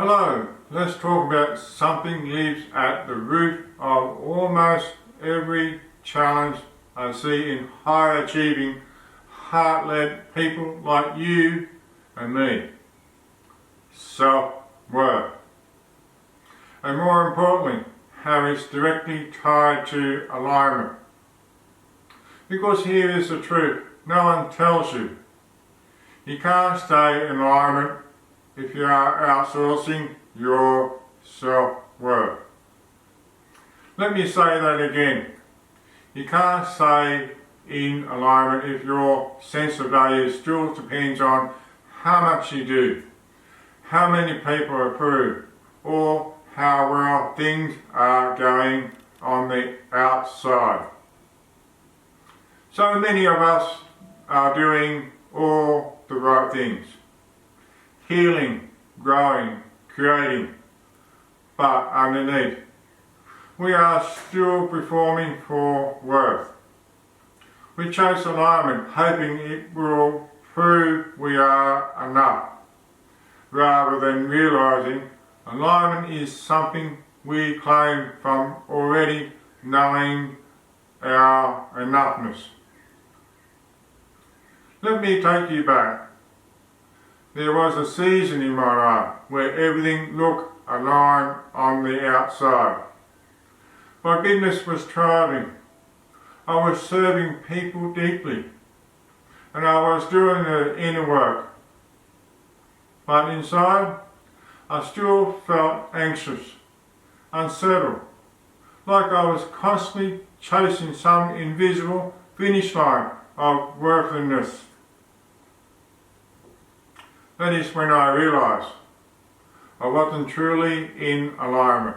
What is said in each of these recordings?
Hello, let's talk about something lives at the root of almost every challenge I see in high achieving, heart-led people like you and me. Self-worth. And more importantly, how it's directly tied to alignment. Because here is the truth, no one tells you. You can't stay in alignment if you are outsourcing your self-worth. Let me say that again. You can't stay in alignment if your sense of value still depends on how much you do, how many people approve, or how well things are going on the outside. So many of us are doing all the right things. Healing, growing, creating, but underneath, we are still performing for worth. We chase alignment, hoping it will prove we are enough, rather than realising alignment is something we claim from already knowing our enoughness. Let me take you back. There was a season in my life where everything looked aligned on the outside. My business was thriving. I was serving people deeply, and I was doing the inner work. But inside, I still felt anxious, unsettled, like I was constantly chasing some invisible finish line of worthiness. That is when I realised I wasn't truly in alignment.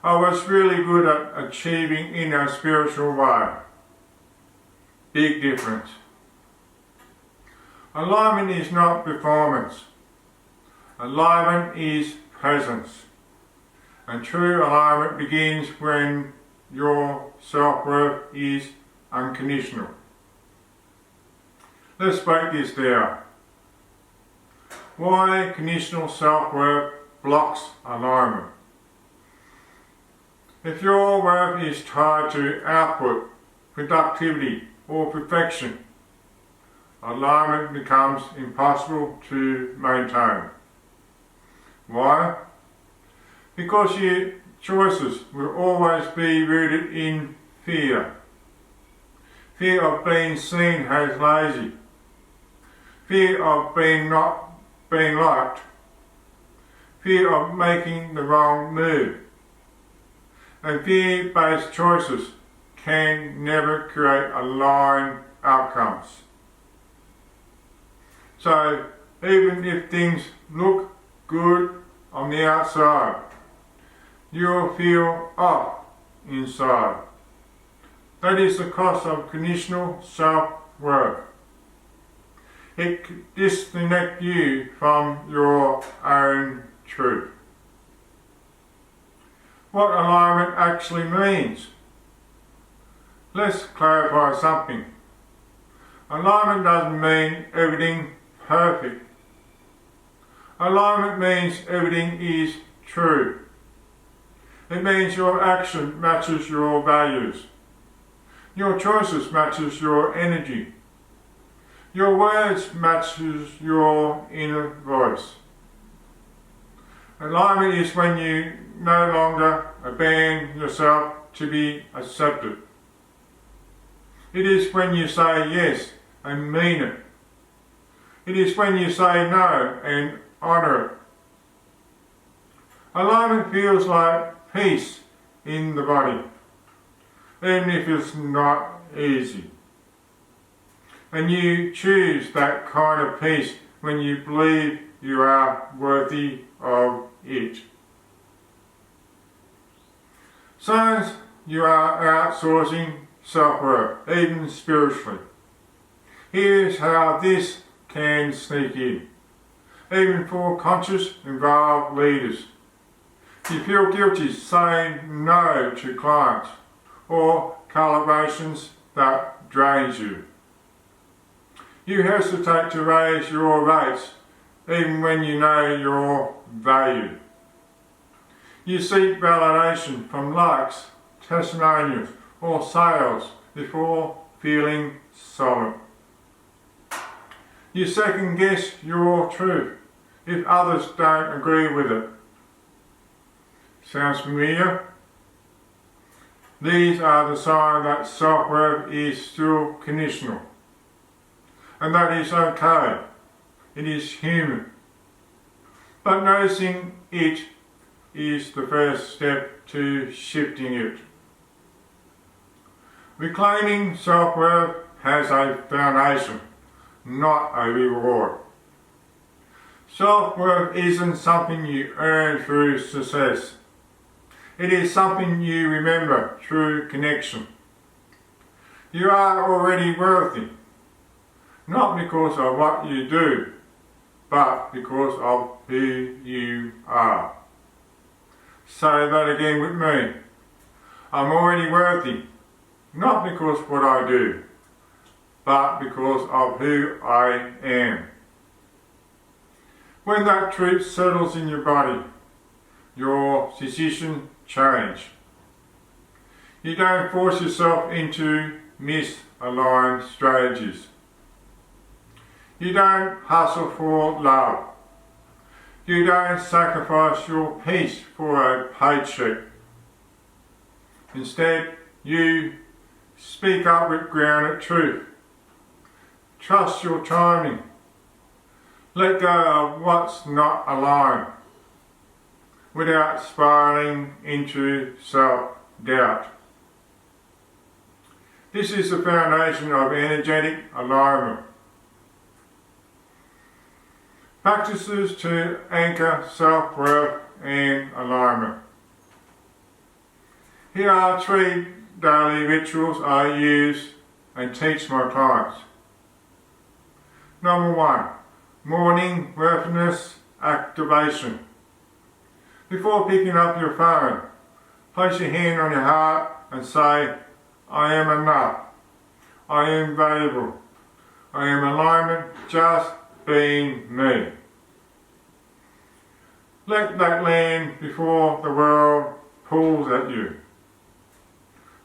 I was really good at achieving in a spiritual way. Big difference. Alignment is not performance. Alignment is presence. And true alignment begins when your self-worth is unconditional. Let's break this down. Why conditional self-worth blocks alignment? If your worth is tied to output, productivity, or perfection, alignment becomes impossible to maintain. Why? Because your choices will always be rooted in fear. Fear of being seen as lazy. Fear of not being liked, fear of making the wrong move, and fear-based choices can never create aligned outcomes. So even if things look good on the outside, you'll feel off inside. That is the cost of conditional self-worth. It disconnects you from your own truth. What alignment actually means. Let's clarify something. Alignment doesn't mean everything perfect. Alignment means everything is true. It means your action matches your values. Your choices matches your energy. Your words matches your inner voice. Alignment is when you no longer abandon yourself to be accepted. It is when you say yes and mean it. It is when you say no and honour it. Alignment feels like peace in the body, even if it's not easy. And you choose that kind of peace when you believe you are worthy of it. Signs you are outsourcing self-worth, even spiritually. Here's how this can sneak in. Even for conscious, involved leaders. You feel guilty saying no to clients or collaborations that drains you. You hesitate to raise your rates even when you know your value. You seek validation from likes, testimonials, or sales before feeling solid. You second guess your truth if others don't agree with it. Sounds familiar? These are the signs that self-worth is still conditional. And that is okay. It is human. But noticing it is the first step to shifting it. Reclaiming self-worth has a foundation, not a reward. Self-worth isn't something you earn through success. It is something you remember through connection. You are already worthy, not because of what you do, but because of who you are. Say that again with me. I'm already worthy, not because of what I do, but because of who I am. When that truth settles in your body, your decision change. You don't force yourself into misaligned strategies. You don't hustle for love. You don't sacrifice your peace for a paycheck. Instead, you speak up with grounded truth. Trust your timing. Let go of what's not aligned without spiraling into self-doubt. This is the foundation of energetic alignment. Practices to anchor self-worth and alignment. Here are 3 daily rituals I use and teach my clients. Number 1, morning worthiness activation. Before picking up your phone, place your hand on your heart and say, I am enough. I am valuable. I am alignment, just being me. Let that land before the world pulls at you.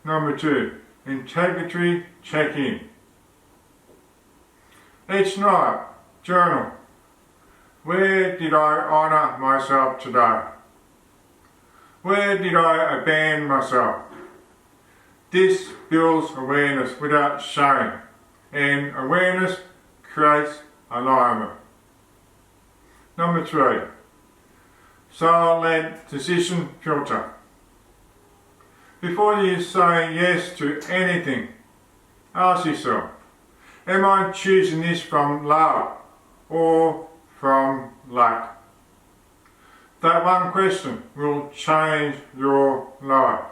Number 2, integrity check-in. Each night, journal. Where did I honour myself today? Where did I abandon myself? This builds awareness without shame, and awareness creates alignment. Number 3, soul-led decision filter. Before you say yes to anything, ask yourself, am I choosing this from love or from lack? That one question will change your life.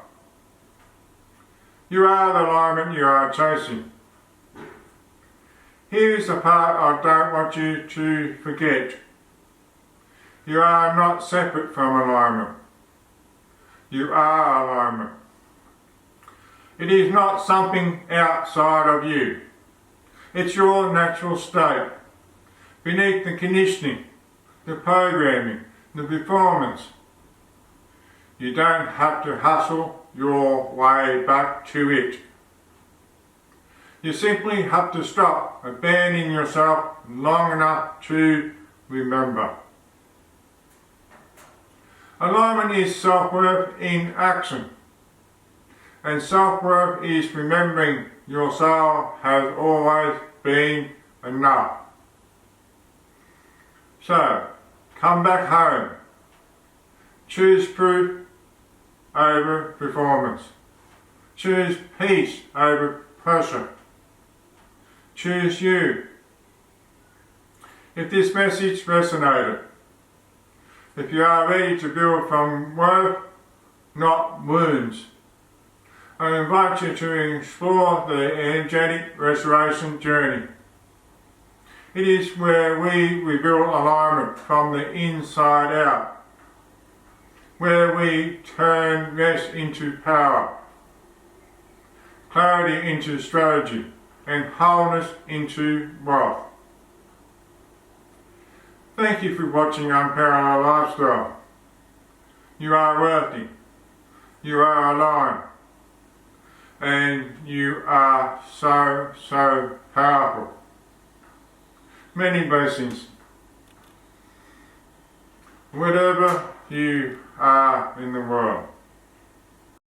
You are the alignment you are chasing. Here is the part I don't want you to forget. You are not separate from alignment. You are alignment. It is not something outside of you. It's your natural state. Beneath the conditioning, the programming, the performance. You don't have to hustle your way back to it. You simply have to stop abandoning yourself long enough to remember. Alignment is self-worth in action. And self-worth is remembering your soul has always been enough. So, come back home. Choose proof over performance. Choose peace over pressure. Choose you. If this message resonated, if you are ready to build from worth, not wounds, I invite you to explore the energetic restoration journey. It is where we rebuild alignment from the inside out, where we turn rest into power, clarity into strategy, and wholeness into wealth. Thank you for watching Unparalleled Lifestyle. You are worthy. You are alive. And you are so powerful. Many blessings. Whatever you are in the world,